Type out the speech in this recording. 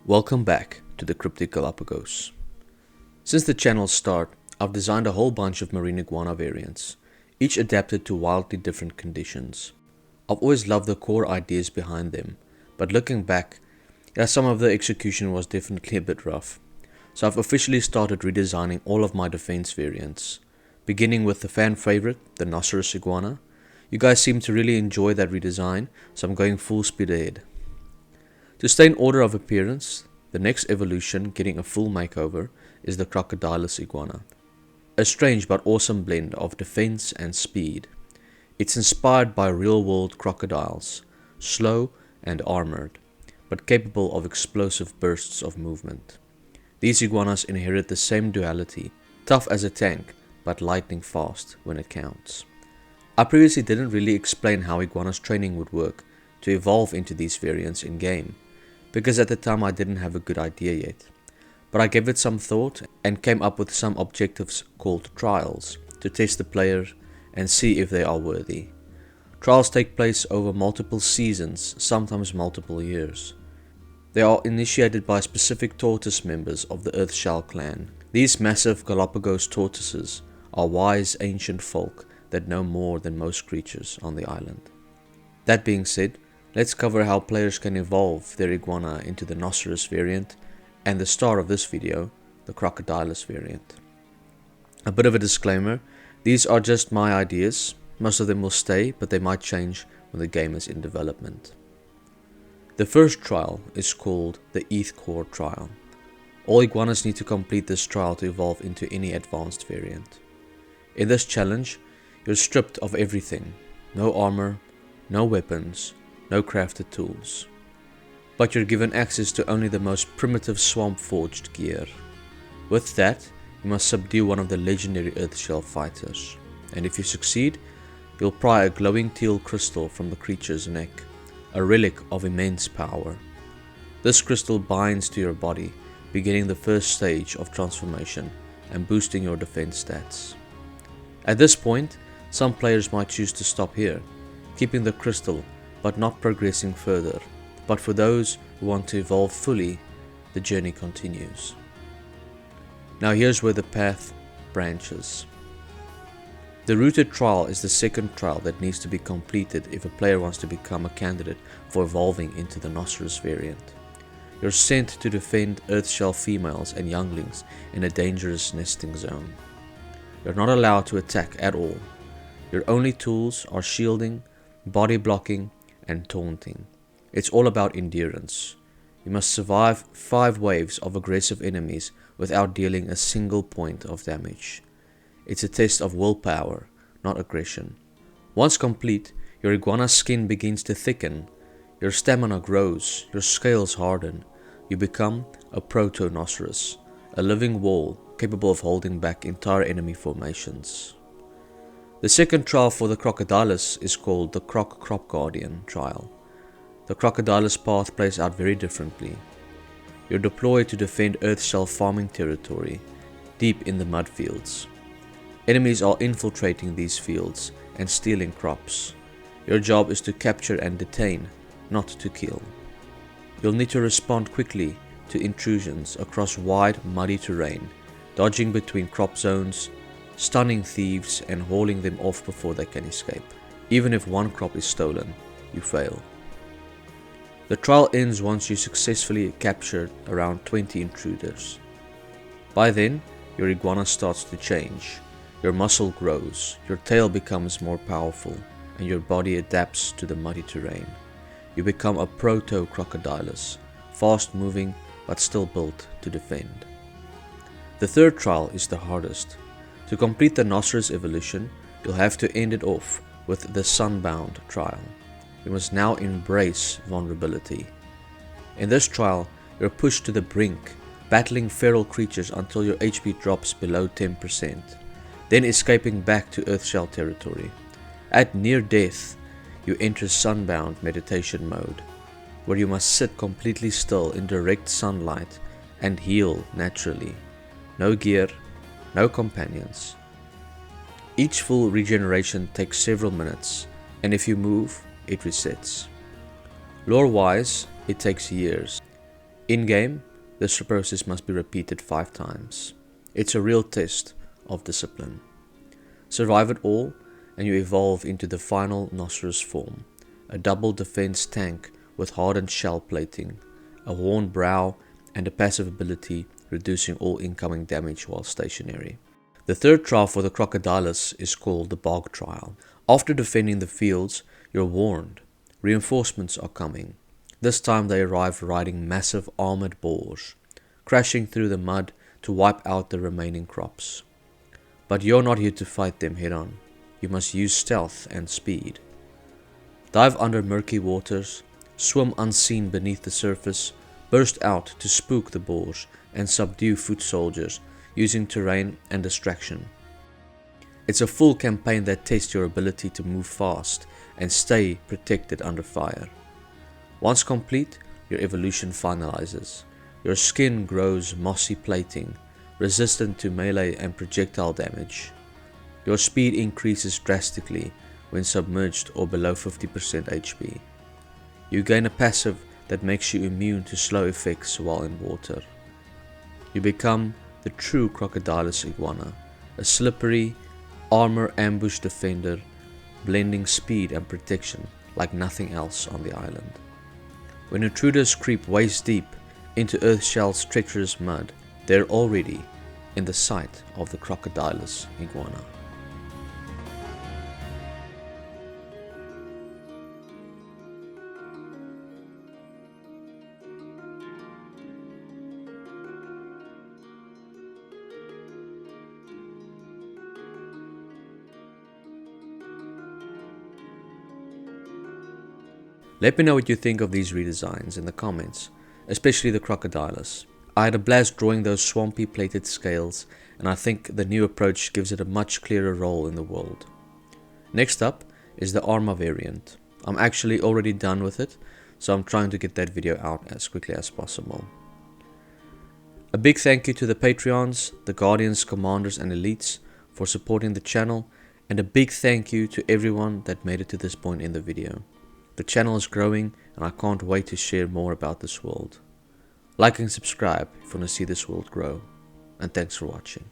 Welcome back to the Cryptic Galapagos. Since the channel's start, I've designed a whole bunch of marine iguana variants, each adapted to wildly different conditions. I've always loved the core ideas behind them, but looking back, some of the execution was definitely a bit rough. So I've officially started redesigning all of my defense variants, beginning with the fan favorite, the Rhinoceros Iguana. You guys seem to really enjoy that redesign, so I'm going full speed ahead. To stay in order of appearance, the next evolution getting a full makeover is the Crocodilus Iguana. A strange but awesome blend of defense and speed. It's inspired by real-world crocodiles, slow and armored, but capable of explosive bursts of movement. These iguanas inherit the same duality, tough as a tank, but lightning fast when it counts. I previously didn't really explain how iguanas training would work to evolve into these variants in-game, because at the time I didn't have a good idea yet. But I gave it some thought and came up with some objectives called trials to test the players and see if they are worthy. Trials take place over multiple seasons, sometimes multiple years. They are initiated by specific tortoise members of the Earthshell clan. These massive Galapagos tortoises are wise ancient folk that know more than most creatures on the island. That being said, let's cover how players can evolve their iguana into the Rhinoceros variant and the star of this video, the Crocodilus variant. A bit of a disclaimer, these are just my ideas. Most of them will stay, but they might change when the game is in development. The first trial is called the ETH Core Trial. All iguanas need to complete this trial to evolve into any advanced variant. In this challenge, you're stripped of everything. No armor, no weapons, no crafted tools. But you're given access to only the most primitive swamp forged gear. With that, you must subdue one of the legendary Earthshell fighters, and if you succeed, you'll pry a glowing teal crystal from the creature's neck, a relic of immense power. This crystal binds to your body, beginning the first stage of transformation and boosting your defense stats. At this point, some players might choose to stop here, keeping the crystal but not progressing further. But for those who want to evolve fully, the journey continues. Now here's where the path branches. The rooted trial is the second trial that needs to be completed if a player wants to become a candidate for evolving into the Rhinoceros variant. You're sent to defend Earthshell females and younglings in a dangerous nesting zone. You're not allowed to attack at all. Your only tools are shielding, body blocking, and taunting. It's all about endurance. You must survive 5 waves of aggressive enemies without dealing a single point of damage. It's a test of willpower, not aggression. Once complete, your iguana's skin begins to thicken, your stamina grows, your scales harden. You become a proto-rhinoceros, a living wall capable of holding back entire enemy formations. The second trial for the Crocodilus is called the Crop Guardian Trial. The Crocodilus path plays out very differently. You're deployed to defend Earthshell farming territory, deep in the mud fields. Enemies are infiltrating these fields and stealing crops. Your job is to capture and detain, not to kill. You'll need to respond quickly to intrusions across wide, muddy terrain, dodging between crop zones, stunning thieves and hauling them off before they can escape. Even if one crop is stolen, you fail. The trial ends once you successfully captured around 20 intruders. By then, your iguana starts to change. Your muscle grows, your tail becomes more powerful, and your body adapts to the muddy terrain. You become a proto-crocodilus, fast-moving but still built to defend. The third trial is the hardest. To complete the Rhinoceros evolution, you'll have to end it off with the Sunbound Trial. You must now embrace vulnerability. In this trial, you're pushed to the brink, battling feral creatures until your HP drops below 10%, then escaping back to Earthshell territory. At near death, you enter Sunbound meditation mode, where you must sit completely still in direct sunlight and heal naturally. No gear, no companions. Each full regeneration takes several minutes, and if you move, it resets. Lore-wise, it takes years. In-game, this process must be repeated 5 times. It's a real test of discipline. Survive it all, and you evolve into the final Nocerus form, a double defense tank with hardened shell plating, a horned brow, and a passive ability reducing all incoming damage while stationary. The third trial for the Crocodilus is called the Bog Trial. After defending the fields, you're warned. Reinforcements are coming. This time they arrive riding massive armored boars, crashing through the mud to wipe out the remaining crops. But you're not here to fight them head on. You must use stealth and speed. Dive under murky waters, swim unseen beneath the surface, burst out to spook the boars and subdue foot soldiers using terrain and distraction. It's a full campaign that tests your ability to move fast and stay protected under fire. Once complete, your evolution finalizes. Your skin grows mossy plating, resistant to melee and projectile damage. Your speed increases drastically when submerged or below 50% HP. You gain a passive that makes you immune to slow effects while in water. You become the true Crocodilus Iguana, a slippery, armor ambush defender, blending speed and protection like nothing else on the island. When intruders creep waist deep into Earthshell's treacherous mud, they're already in the sight of the Crocodilus Iguana. Let me know what you think of these redesigns in the comments, especially the Crocodilus. I had a blast drawing those swampy plated scales, and I think the new approach gives it a much clearer role in the world. Next up is the Armor variant. I'm actually already done with it, so I'm trying to get that video out as quickly as possible. A big thank you to the Patreons, the Guardians, Commanders and Elites for supporting the channel, and a big thank you to everyone that made it to this point in the video. The channel is growing and I can't wait to share more about this world. Like and subscribe if you want to see this world grow. And thanks for watching.